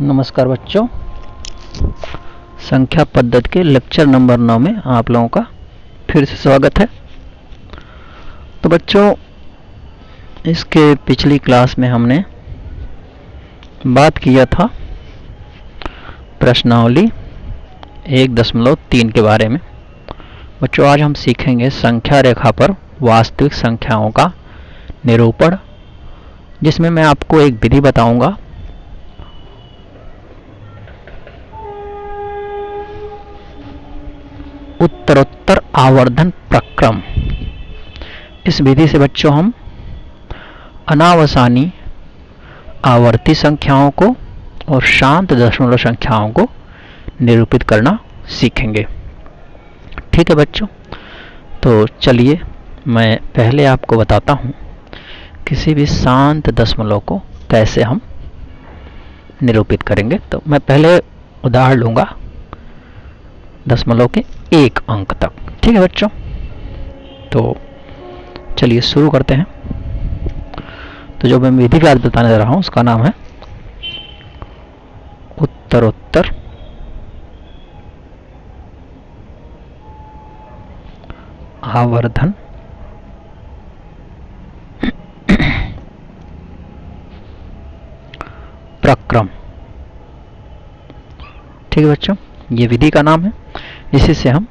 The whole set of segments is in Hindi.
नमस्कार बच्चों, संख्या पद्धति के लेक्चर नंबर 9 में आप लोगों का फिर से स्वागत है। तो बच्चों, इसके पिछली क्लास में हमने बात किया था प्रश्नावली 1.3 के बारे में। बच्चों, आज हम सीखेंगे संख्या रेखा पर वास्तविक संख्याओं का निरूपण, जिसमें मैं आपको एक विधि बताऊंगा। उत्तरोत्तर आवर्धन प्रक्रम। इस विधि से बच्चों हम अनावसानी आवर्ती संख्याओं को और शांत दशमलव संख्याओं को निरूपित करना सीखेंगे। ठीक है बच्चों, तो चलिए मैं पहले आपको बताता हूँ किसी भी शांत दशमलव को कैसे हम निरूपित करेंगे। तो मैं पहले उदाहरण लूँगा दशमलव के 1 अंक तक। ठीक है बच्चों, तो चलिए शुरू करते हैं। तो जो मैं विधि का बताने जा रहा हूं उसका नाम है उत्तरोत्तर आवर्धन प्रक्रम। ठीक है बच्चों, ये विधि का नाम है। इसी से हम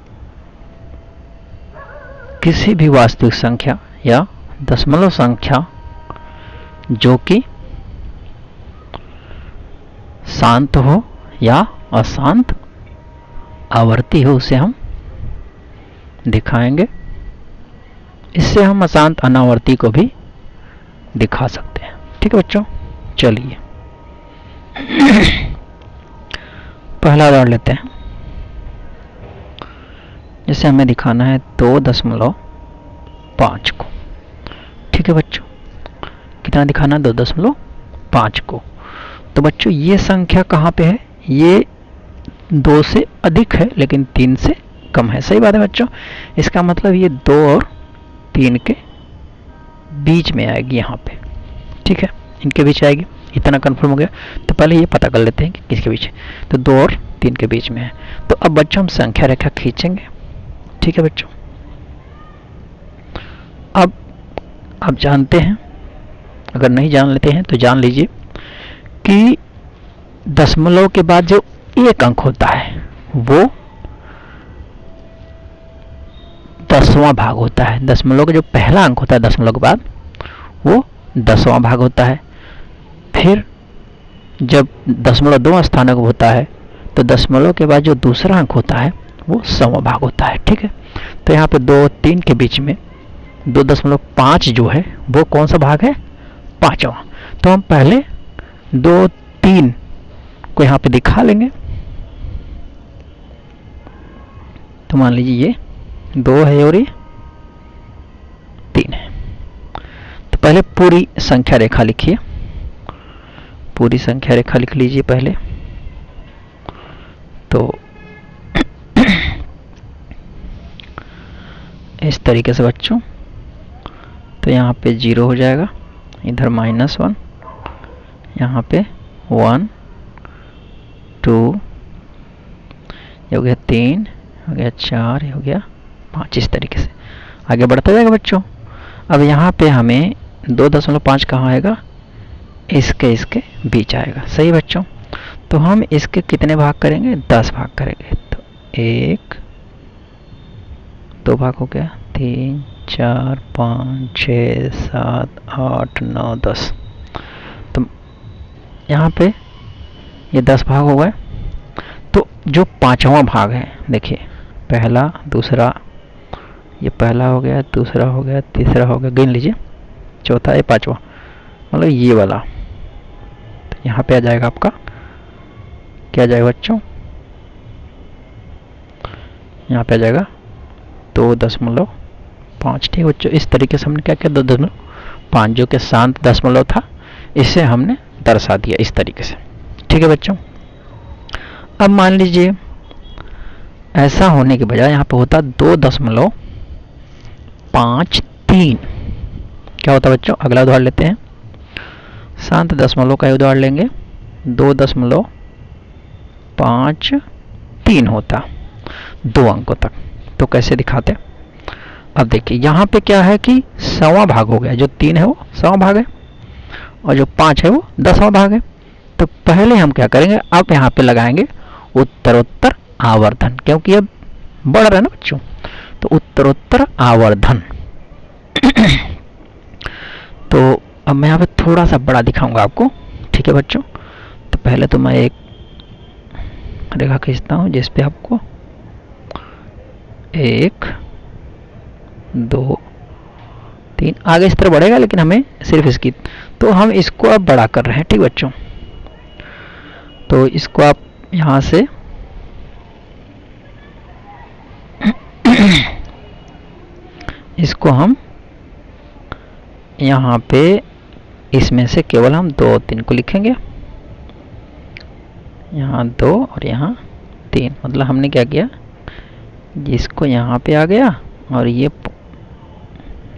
किसी भी वास्तविक संख्या या दशमलव संख्या जो कि शांत हो या अशांत आवर्ती हो उसे हम दिखाएंगे। इससे हम अशांत अनावर्ती को भी दिखा सकते हैं। ठीक है बच्चों, चलिए पहला उदाहरण लेते हैं। जैसे हमें दिखाना है 2.5 को। ठीक है बच्चों, कितना दिखाना है? 2.5 को। तो बच्चों ये संख्या कहाँ पे है? ये 2 से अधिक है लेकिन 3 से कम है। सही बात है बच्चों। इसका मतलब ये 2 और 3 के बीच में आएगी यहाँ पे। ठीक है, इनके बीच आएगी। इतना कंफर्म हो गया। तो पहले ये पता कर लेते हैं कि किसके बीच है। तो 2 और 3 के बीच में है। तो अब बच्चों हम संख्या रेखा खींचेंगे। ठीक है बच्चों, अब आप जानते हैं, अगर नहीं जान लेते हैं तो जान लीजिए कि दशमलव के बाद जो 1 अंक होता है वो 10वां भाग होता है। दशमलव का जो पहला अंक होता है दशमलव के बाद वो 10वां भाग होता है। फिर जब दशमलव 2 स्थानक होता है तो दशमलव के बाद जो दूसरा अंक होता है वो 100वां भाग होता है। ठीक है, तो यहाँ पे 2 और 3 के बीच में 2.5 जो है वो कौन सा भाग है? 5वां। तो हम पहले 2, 3 को यहाँ पे दिखा लेंगे। तो मान लीजिए ये 2 है और ये 3 है। तो पहले पूरी संख्या रेखा लिखिए। पूरी संख्या रेखा लिख लीजिए पहले। तो इस तरीके से बच्चों, तो यहाँ पे 0 हो जाएगा, इधर -1, यहाँ पे 1, 2, ये हो गया 3, हो गया 4, हो गया 5। इस तरीके से आगे बढ़ता जाएगा बच्चों। अब यहाँ पे हमें 2.5 कहाँ आएगा? इसके बीच आएगा। सही बच्चों। तो हम इसके कितने भाग करेंगे? 10 भाग करेंगे। तो 1, 2 भाग हो गया, 3, 4, 5, 6, 7, 8, 9, 10। तो यहाँ पे ये 10 भाग हो गए। तो जो 5वां भाग है, देखिए पहला, दूसरा, ये पहला हो गया, दूसरा हो गया, तीसरा हो गया, गिन लीजिए, चौथा, ये 5वां, मतलब ये वाला। तो यहाँ पे आ जाएगा आपका, क्या आ जाएगा बच्चों? यहाँ पे आ जाएगा 2.5। ठीक बच्चों, इस तरीके से हमने क्या किया? 2.5 जो कि शांत दशमलव था, इसे हमने दर्शा दिया इस तरीके से। ठीक है बच्चों, अब मान लीजिए ऐसा होने के बजाय यहाँ पे होता 2.53। क्या होता बच्चों? अगला उदाहरण लेते हैं। शांत दशमलव का उदाहरण लेंगे। 2.53 5 3 होता 2 अंकों तक। तो कैसे दिखाते? अब देखिए यहाँ पे क्या है कि 100वां भाग हो गया, जो 3 है वो 100वां भाग है और जो 5 है वो 10वां भाग है। तो पहले हम क्या करेंगे, अब यहाँ पे लगाएंगे उत्तरोत्तर आवर्धन, क्योंकि अब बढ़ रहा है ना बच्चों, तो उत्तरोत्तर आवर्धन। तो अब मैं यहाँ पे थोड़ा सा बड़ा दिखाऊंगा आपको, ठीक है बच्चों। तो पहले तो मैं एक रेखा खींचता हूँ जिस पे आपको 1 2 3 आगे इस तरह बढ़ेगा, लेकिन हमें सिर्फ इसकी, तो हम इसको अब बड़ा कर रहे हैं, ठीक बच्चों। तो इसको आप यहाँ से इसको हम यहाँ पे इसमें से केवल हम 2 3 को लिखेंगे, यहाँ 2 और यहाँ 3। मतलब हमने क्या किया, जिसको यहाँ पे आ गया और ये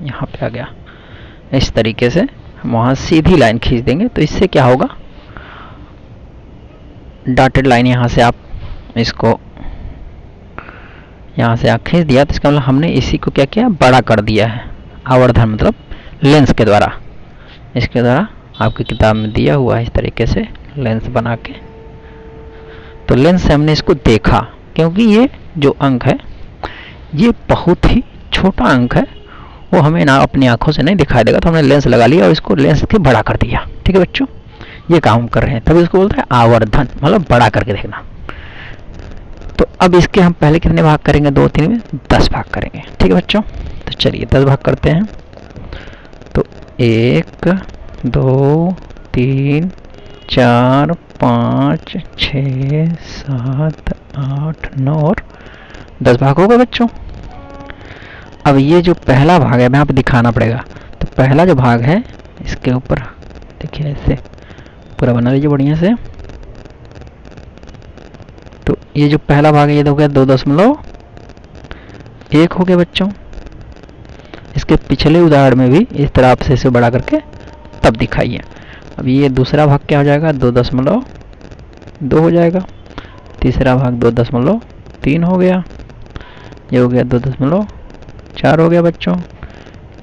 यहाँ पे आ गया, इस तरीके से हम वहाँ सीधी लाइन खींच देंगे। तो इससे क्या होगा, डॉटेड लाइन यहाँ से आप इसको यहाँ से आप खींच दिया, तो इसका मतलब हमने इसी को क्या किया, बड़ा कर दिया है। आवर्धन मतलब लेंस के द्वारा, इसके द्वारा आपकी किताब में दिया हुआ है इस तरीके से लेंस बना के। तो लेंस से हमने इसको देखा, क्योंकि ये जो अंक है ये बहुत ही छोटा अंक है, वो हमें ना अपनी आंखों से नहीं दिखाई देगा, तो हमने लेंस लगा लिया और इसको लेंस के बड़ा कर दिया, ठीक है बच्चों। ये काम हम कर रहे हैं, तभी इसको बोलते हैं आवर्धन, मतलब बड़ा करके देखना। तो अब इसके हम पहले कितने भाग करेंगे, 2 3 में 10 भाग करेंगे, ठीक है बच्चों। तो चलिए 10 भाग करते हैं। तो 1 2 3 4 5 6 7 8 9 और 10 भाग होगा बच्चों। अब ये जो पहला भाग है, यहाँ पे दिखाना पड़ेगा। तो पहला जो भाग है इसके ऊपर देखिए ऐसे पूरा बना लीजिए बढ़िया से। तो ये जो पहला भाग है ये हो गया 2.1 हो गया बच्चों। इसके पिछले उदाहरण में भी इस तरह आप से इसे बड़ा करके तब दिखाइए। अब ये दूसरा भाग क्या हो जाएगा, 2.2 हो जाएगा। तीसरा भाग 2.3 हो गया। ये हो गया 2.4 हो गया बच्चों।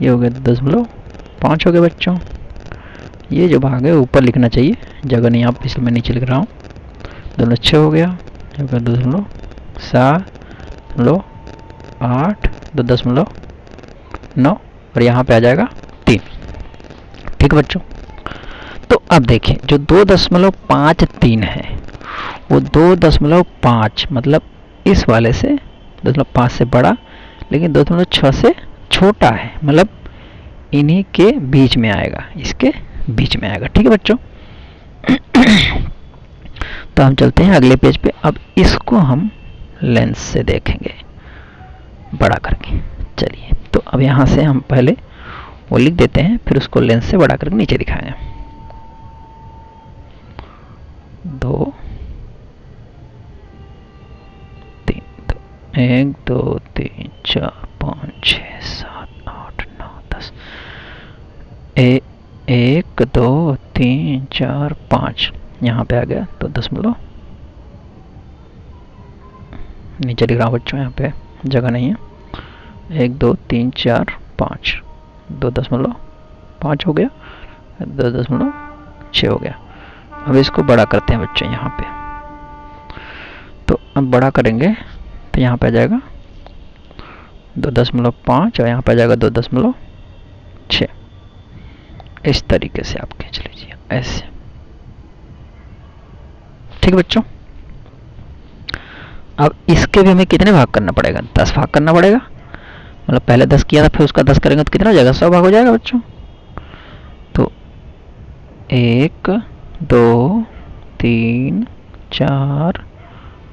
ये हो गया 2.5 हो गया बच्चों। ये जो भाग है ऊपर लिखना चाहिए, जगह नहीं आप, इसलिए मैं नीचे लिख रहा हूँ। 2.6 हो गया। ये हो गया 2.7, 2.9 और यहाँ पे आ जाएगा 3, ठीक बच्चों। तो अब देखिए जो 2.53 है वो 2.5 मतलब इस वाले से 2.5 से बड़ा, लेकिन 2.6 से छोटा है, मतलब इन्हीं के बीच में आएगा, इसके बीच में आएगा, ठीक है बच्चों। तो हम चलते हैं अगले पेज पे। अब इसको हम लेंस से देखेंगे बड़ा करके। चलिए तो अब यहाँ से हम पहले वो लिख देते हैं, फिर उसको लेंस से बड़ा करके नीचे दिखाएंगे। 2 3 1 2 3 4 5 6 7 8 9 10 1 2 3 4 5 यहाँ पे आ गया। तो 10 नीचे लिख रहा हूँ बच्चों, यहाँ पे जगह नहीं है। 1 2 3 4 5 2.5 हो गया, 2.6 हो गया। अब इसको बड़ा करते हैं बच्चों यहाँ पे। तो अब बड़ा करेंगे तो यहाँ पे आ जाएगा 2.5 और यहाँ पे आ जाएगा 2.6। इस तरीके से आप खींच लीजिए ऐसे, ठीक बच्चों। अब इसके भी हमें कितने भाग करना पड़ेगा, 10 भाग करना पड़ेगा। मतलब पहले 10 किया था, फिर उसका 10 करेंगे तो कितना हो जाएगा, 100 भाग हो जाएगा बच्चों। तो 1 2 3 4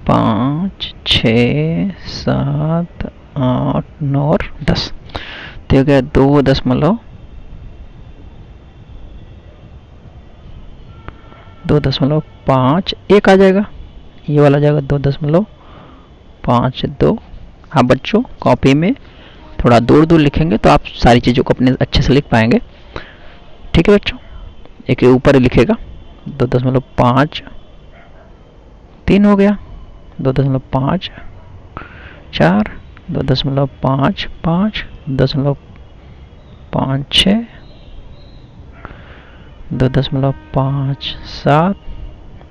5 6 7 8 9 और 10। तो हो गया 2.5 1 आ जाएगा, ये वाला जाएगा 2.52। हाँ बच्चों कॉपी में थोड़ा दूर दूर लिखेंगे तो आप सारी चीज़ों को अपने अच्छे से लिख पाएंगे, ठीक है बच्चों। एक ऊपर ही लिखेगा 2.5 3 हो गया, 2.54, 2.55, 2.56, 2.57,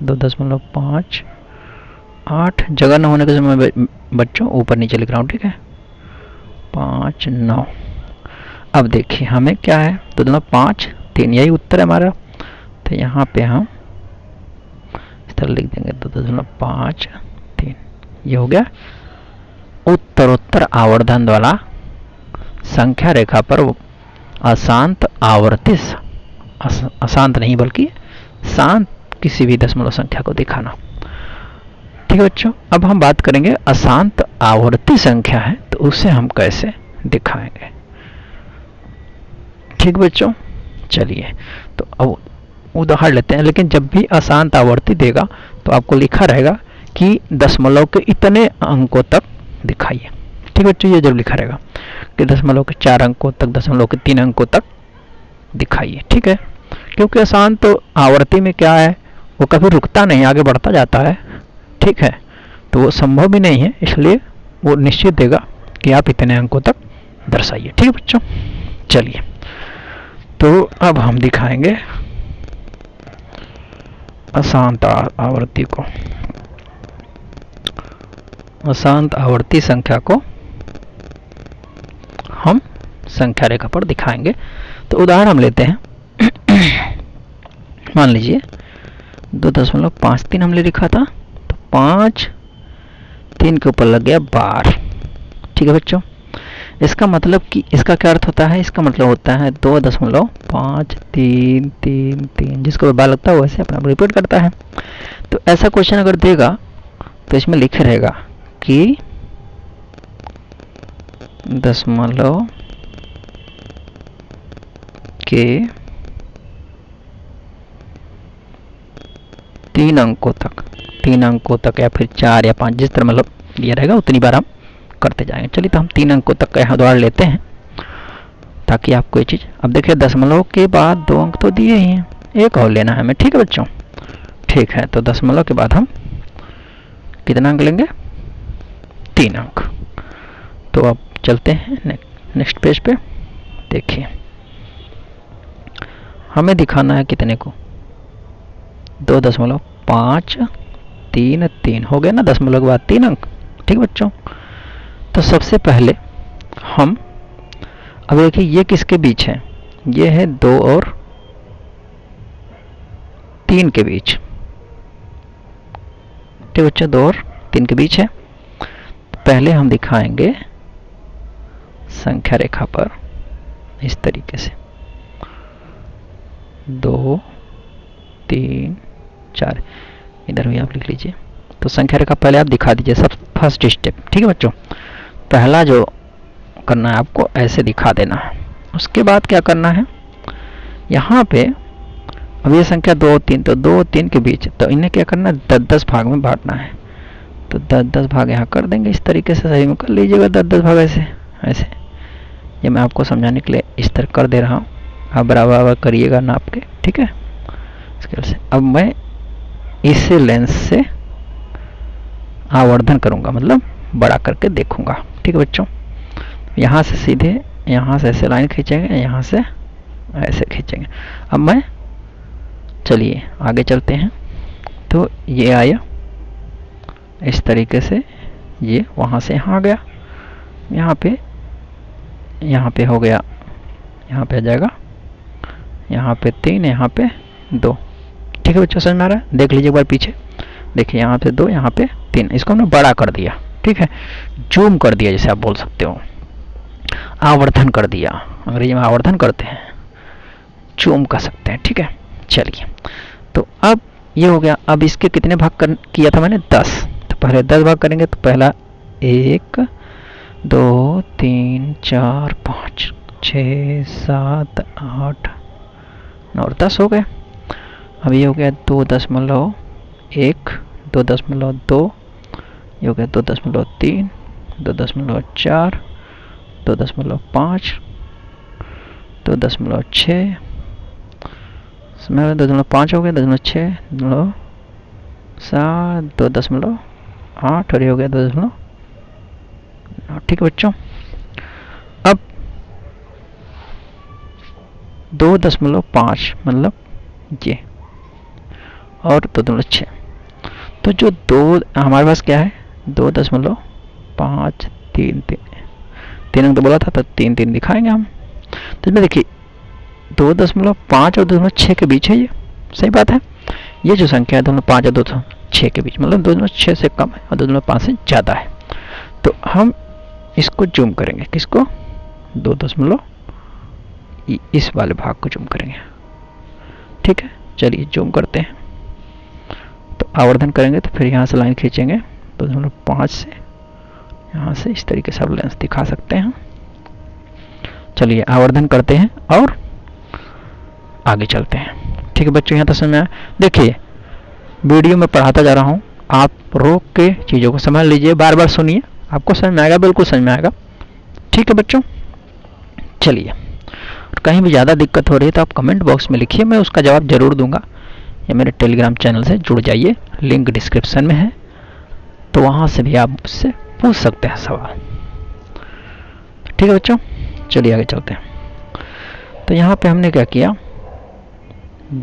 2.58। जगह न होने के समय बच्चों ऊपर नीचे लिख रहा हूँ, ठीक है। 5, 9। अब देखिए हमें क्या है, 2.5, 3, यही उत्तर है हमारा। तो यहाँ पे हम इस तरह लिख देंगे 2.5, 3। ये हो गया उत्तरोत्तर आवर्धन वाला संख्या रेखा पर अशांत आवर्ती, अशांत नहीं बल्कि शांत किसी भी दशमलव संख्या को दिखाना। ठीक है बच्चों, अब हम बात करेंगे अशांत आवर्ती संख्या है तो उसे हम कैसे दिखाएंगे। ठीक बच्चों, चलिए तो अब उदाहरण लेते हैं। लेकिन जब भी अशांत आवर्ती देगा तो आपको लिखा रहेगा कि दशमलव के इतने अंकों तक दिखाइए। ठीक बच्चों, ये जब लिखा रहेगा कि दशमलव के 4 अंकों तक, दशमलव के 3 अंकों तक दिखाइए। ठीक है, क्योंकि अशांत आवर्ती में क्या है, वो कभी रुकता नहीं, आगे बढ़ता जाता है। ठीक है, तो वो संभव भी नहीं है, इसलिए वो निश्चित देगा कि आप इतने अंकों तक दर्शाइए। ठीक है बच्चों, चलिए तो अब हम दिखाएंगे अशांत आवर्ती को, अशांत आवर्ती संख्या को हम संख्या रेखा पर दिखाएंगे। तो उदाहरण हम लेते हैं। मान लीजिए 2.53 हमने लिखा था, तो 5, 3 के ऊपर लग गया 12। ठीक है बच्चों, इसका मतलब कि इसका क्या अर्थ होता है, इसका मतलब होता है 2.5333, जिसको बार लगता है वैसे अपना रिपीट करता है। तो ऐसा क्वेश्चन अगर देगा तो इसमें लिखे रहेगा कि दशमलव के 3 अंकों तक, 3 अंकों तक या फिर 4 या 5, जिस तरह मतलब दिया रहेगा उतनी बार हम करते जाएंगे। चलिए तो हम 3 अंकों तक का उदाहरण लेते हैं ताकि आपको ये चीज़, अब देखिए दशमलव के बाद 2 अंक तो दिए ही हैं, एक और लेना है हमें। ठीक है बच्चों, ठीक है, तो दशमलव के बाद हम कितना अंक लेंगे, 3 अंक। तो अब चलते हैं नेक्स्ट पेज पे। देखिए हमें दिखाना है कितने को, 2.533 हो गया ना, दशमलव के बाद 3 अंक। ठीक बच्चों, तो सबसे पहले हम, अब देखिए ये किसके बीच है, ये है 2 और 3 के बीच। ठीक बच्चों, 2 और 3 के बीच है। पहले हम दिखाएंगे संख्या रेखा पर इस तरीके से 2, 3, 4, इधर भी आप लिख लीजिए। तो संख्या रेखा पहले आप दिखा दीजिए, सब फर्स्ट स्टेप। ठीक है बच्चों, पहला जो करना है आपको ऐसे दिखा देना है। उसके बाद क्या करना है, यहाँ पे अब ये संख्या 2 और 3, तो 2 और 3 के बीच, तो इन्हें क्या करना है, 10-10 भाग में बांटना है। तो 10-10 भाग यहाँ कर देंगे, इस तरीके से सही में कर लीजिएगा 10-10 भाग ऐसे ऐसे। ये मैं आपको समझाने के लिए इस तरह कर दे रहा हूँ, आप बराबर करिएगा नाप के। ठीक है, स्केल से। अब मैं इस लेंस से आवर्धन करूँगा, मतलब बड़ा करके देखूंगा। ठीक है बच्चों, यहाँ से सीधे, यहाँ से ऐसे लाइन खींचेंगे, यहाँ से ऐसे खींचेंगे। अब मैं, चलिए आगे चलते हैं। तो ये आया इस तरीके से, ये वहाँ से यहाँ आ गया, यहाँ पे हो गया, यहाँ पे आ जाएगा, यहाँ पे 3, यहाँ पे 2। ठीक है बच्चों, समझ में आ रहा है, देख लीजिए एक बार पीछे। देखिए यहाँ पे 2, यहाँ पे 3, इसको हमने बड़ा कर दिया। ठीक है, जूम कर दिया, जैसे आप बोल सकते हो, आवर्धन कर दिया। अंग्रेजी में आवर्धन करते हैं, जूम कर सकते हैं। ठीक है, चलिए तो अब ये हो गया। अब इसके कितने भाग किया था मैंने, 10। तो पहले 10 भाग करेंगे, तो पहला 1, 2, 3, 4, 5, 6, 7, 8, 9 और 10 हो गए। अब ये हो गया 2.1, 2.2, ये हो गया 2.3, 2.4, 2.5, 2.6, 2.5 हो गया, 2.6, 7 2.8 और ये हो गया 2.9। ठीक है बच्चों, अब 2.5 मतलब ये और 2.6, तो जो दो हमारे पास क्या है 2.533 अंक तो बोला था, तो 3 दिखाएंगे हम। तो इसमें देखिए 2.5 और 2.6 के बीच है ये, सही बात है। ये जो संख्या है 2.5 और 2.6 के बीच, मतलब 2.6 से कम है और 2.5 से ज़्यादा है। तो हम इसको जूम करेंगे, किसको 2 इस वाले भाग को जूम करेंगे। ठीक है, चलिए जूम करते हैं। तो आवर्धन करेंगे तो फिर यहाँ से लाइन खींचेंगे 2.5 से, यहाँ से इस तरीके से आप लेंस दिखा सकते हैं। चलिए आवर्धन करते हैं और आगे चलते हैं। ठीक है बच्चों, यहाँ तक समझ में आया। देखिए वीडियो में पढ़ाता जा रहा हूँ, आप रोक के चीज़ों को समझ लीजिए, बार बार सुनिए, आपको समझ में आएगा, बिल्कुल समझ में आएगा। ठीक है बच्चों, चलिए कहीं भी ज़्यादा दिक्कत हो रही है तो आप कमेंट बॉक्स में लिखिए, मैं उसका जवाब जरूर दूंगा। या मेरे टेलीग्राम चैनल से जुड़ जाइए, लिंक डिस्क्रिप्शन में है, तो वहाँ से भी आप मुझसे पूछ सकते हैं सवाल। ठीक है बच्चों, चलिए आगे चलते हैं। तो यहाँ पे हमने क्या किया,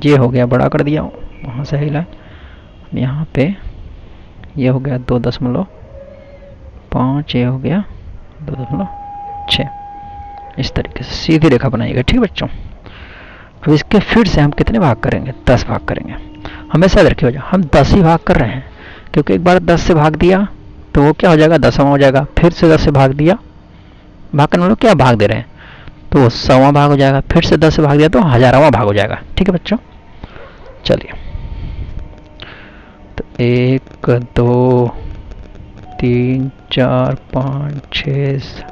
ये हो गया बड़ा कर दिया, वहाँ से हिला, यहाँ पे ये हो गया 2.5, ये हो गया 2.6, इस तरीके से सीधी रेखा बनाइएगा। ठीक है बच्चों, अब इसके फिर से हम कितने भाग करेंगे, 10 भाग करेंगे। हमेशा रखिएगा हम 10 ही भाग कर रहे हैं, क्योंकि एक बार 10 से भाग दिया तो वो क्या हो जाएगा 10वां हो जाएगा, फिर से 10 से भाग दिया, भाग करने वालों क्या भाग दे रहे हैं तो वो 100वां भाग हो जाएगा, फिर से 10 से भाग दिया तो 1000वां भाग हो जाएगा। ठीक है बच्चों, चलिए तो 1 2 3 4 5 6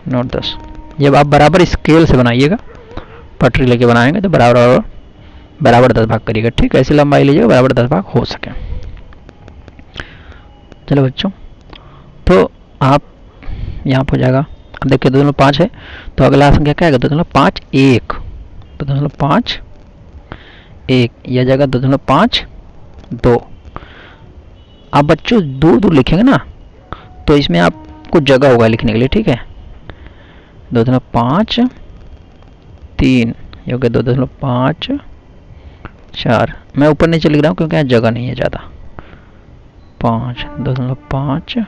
9 10, जब आप बराबर स्केल से बनाइएगा, पटरी लेके बनाएंगे तो बराबर 10 भाग करिएगा। ठीक है, ऐसी लंबाई लीजिएगा बराबर 10 भाग हो सके। चलो बच्चों, तो आप यहाँ पर हो जाएगा, अब देखिए 2.5 है तो अगला संख्या क्या आएगा 2.5 1, 2.5 1, यह जगह 2.5 2। आप बच्चों दूर दूर लिखेंगे ना तो इसमें आपको जगह होगा लिखने के लिए। ठीक है, 2.5 3, ये हो गया 2.5 4, मैं ऊपर नीचे लिख रहा हूँ क्योंकि यहाँ जगह नहीं है ज़्यादा। 5 2.5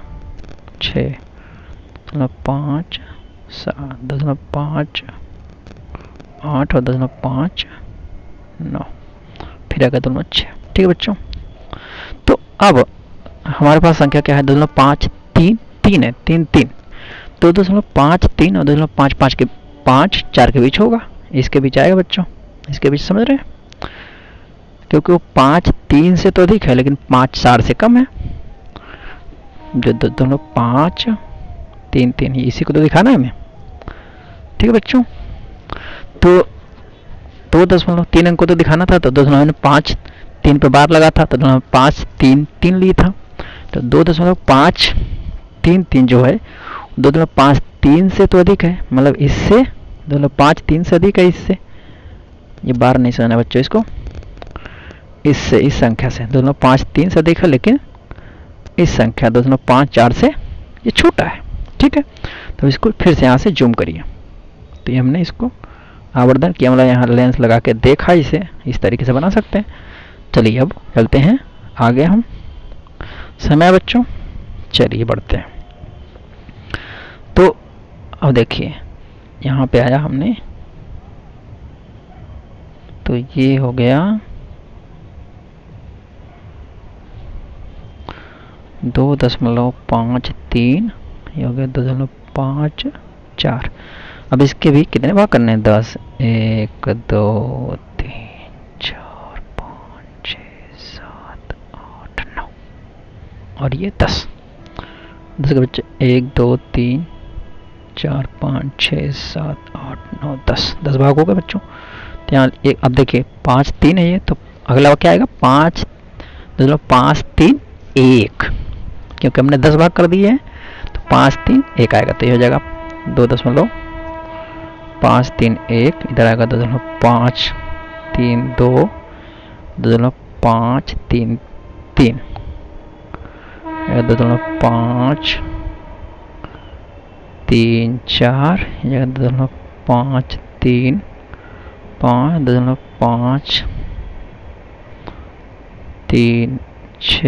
6 2.5 7 2.5 8 और 2.5 9, फिर आ गया 2.6। ठीक है बच्चों, तो अब हमारे पास संख्या क्या है 2.5 3 3 है, 3 3, तो 2.5 3 और 2.5 के 5 4 के बीच होगा, इसके बीच आएगा बच्चों, इसके बीच समझ रहे हैं, क्योंकि वो 5 3 से तो अधिक है लेकिन 5 4 से कम है। जो 2.5 3 3 इसी को तो दिखाना है हमें। ठीक है बच्चों, तो 2.3 अंक को तो दिखाना था, तो 2.5 3 पे बार लगा था तो 2.5 3 3 ली था, तो 2.5 3 3 जो है 2.5 3 से तो अधिक है, मतलब इससे 2.5 3 से अधिक है, इससे ये बार नहीं समझना बच्चों, इसको इससे इस संख्या से 2.5 3 से अधिक है, लेकिन इस संख्या 2.5 4 से ये छोटा है। ठीक है, तो इसको फिर से यहाँ से जूम करिए, तो ये हमने इसको आवर्धन किया, मतलब यहाँ लेंस लगा के देखा, इसे इस तरीके से बना सकते हैं। चलिए अब चलते हैं आगे हम, समय बच्चों, चलिए बढ़ते हैं। तो अब देखिए यहाँ पे आया हमने, तो ये हो गया 2.53, ये हो गया 2.5 4। अब इसके भी कितने भाग करने हैं 10, 1 2 3 4 5 6 7 8 9 और ये 10 के बच्चे 1 2 3 4 5 6 7 8 9 10 भाग हो गए बच्चों। तो यहाँ एक, अब देखिए 5 3 है ये, तो अगला क्या आएगा 5 3 1, क्योंकि हमने 10 भाग कर दिए हैं, तो 5 3 1 आएगा, तो ये हो जाएगा 2.5 5 3 1, इधर आएगा 2.5 3 2, 2.5 3 3, 2.5 3 4, 2.5 3 5, 2.5 3 6,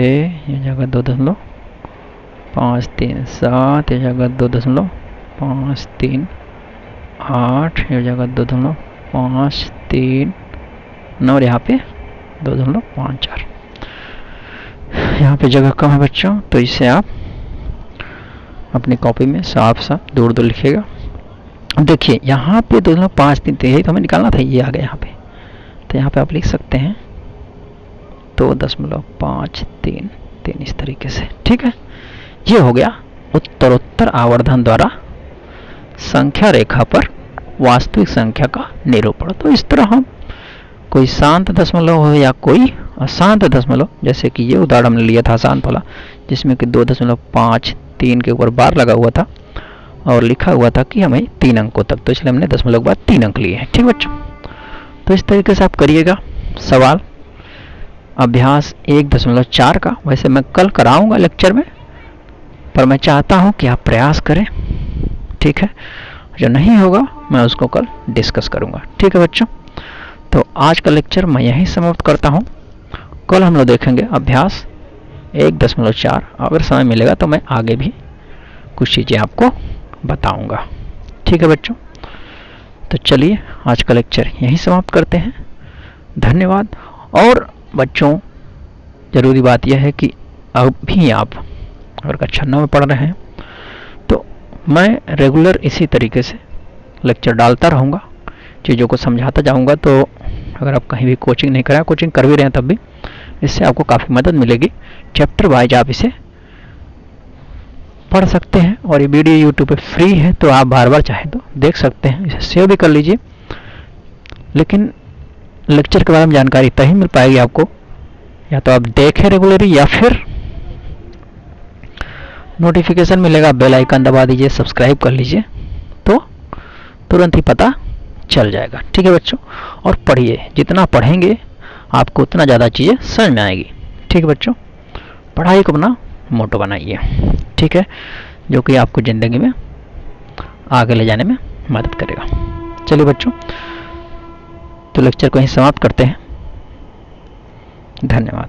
ये जगह 2.5 3 7, ये जगह 2.5 3 8, ये जगह 2.5 3 9 और यहाँ पे 2.5 4। यहाँ पे जगह कम है बच्चों, तो इसे आप अपनी कॉपी में साफ साफ दूर दूर लिखिएगा। देखिए यहाँ पे 2.5 3 यही तो हमें निकालना था, ये आ गया यहाँ पे, तो यहाँ पे आप लिख सकते हैं 2.5 3 3 इस तरीके से। ठीक है, ये हो गया उत्तरोत्तर आवर्धन द्वारा संख्या रेखा पर वास्तविक संख्या का निरूपण। तो इस तरह हम कोई शांत दशमलव हो या कोई अशांत दशमलव, जैसे कि ये उदाहरण हमने लिया था शांत वाला, जिसमें कि 2.5 3 के ऊपर बार लगा हुआ था और लिखा हुआ था कि हमें 3 अंकों तक, तो इसलिए हमने दशमलव के बाद 3 अंक लिए हैं। ठीक बच्चों, तो इस तरीके से आप करिएगा सवाल। अभ्यास 1.4 का वैसे मैं कल कराऊंगा लेक्चर में, पर मैं चाहता हूं कि आप प्रयास करें। ठीक है, जो नहीं होगा मैं उसको कल डिस्कस करूंगा। ठीक है बच्चों, तो आज का लेक्चर मैं यहीं समाप्त करता हूं। कल हम लोग देखेंगे अभ्यास 1.4। अगर समय मिलेगा तो मैं आगे भी कुछ चीज़ें आपको बताऊंगा। ठीक है बच्चों, तो चलिए आज का लेक्चर यहीं समाप्त करते हैं। धन्यवाद। और बच्चों, ज़रूरी बात यह है कि अभी आप अगर कक्षा 9 में पढ़ रहे हैं तो मैं रेगुलर इसी तरीके से लेक्चर डालता रहूँगा, चीज़ों को समझाता जाऊँगा। तो अगर आप कहीं भी कोचिंग नहीं करें, कोचिंग कर भी रहे हैं तब भी, इससे आपको काफ़ी मदद मिलेगी। चैप्टर वाइज आप इसे पढ़ सकते हैं और ये वीडियो यूट्यूब पे फ्री है, तो आप बार बार चाहे तो देख सकते हैं। इसे सेव भी कर लीजिए। लेकिन लेक्चर के बारे में जानकारी तभी मिल पाएगी आपको, या तो आप देखें रेगुलरली या फिर नोटिफिकेशन मिलेगा, बेल आइकन दबा दीजिए, सब्सक्राइब कर लीजिए, तो तुरंत ही पता चल जाएगा। ठीक है बच्चों, और पढ़िए, जितना पढ़ेंगे आपको उतना ज़्यादा चीज़ें समझ में आएगी। ठीक है बच्चों, पढ़ाई को अपना मोटो बनाइए। ठीक है, जो कि आपको ज़िंदगी में आगे ले जाने में मदद करेगा। चलिए बच्चों, तो लेक्चर को यहीं समाप्त करते हैं। धन्यवाद।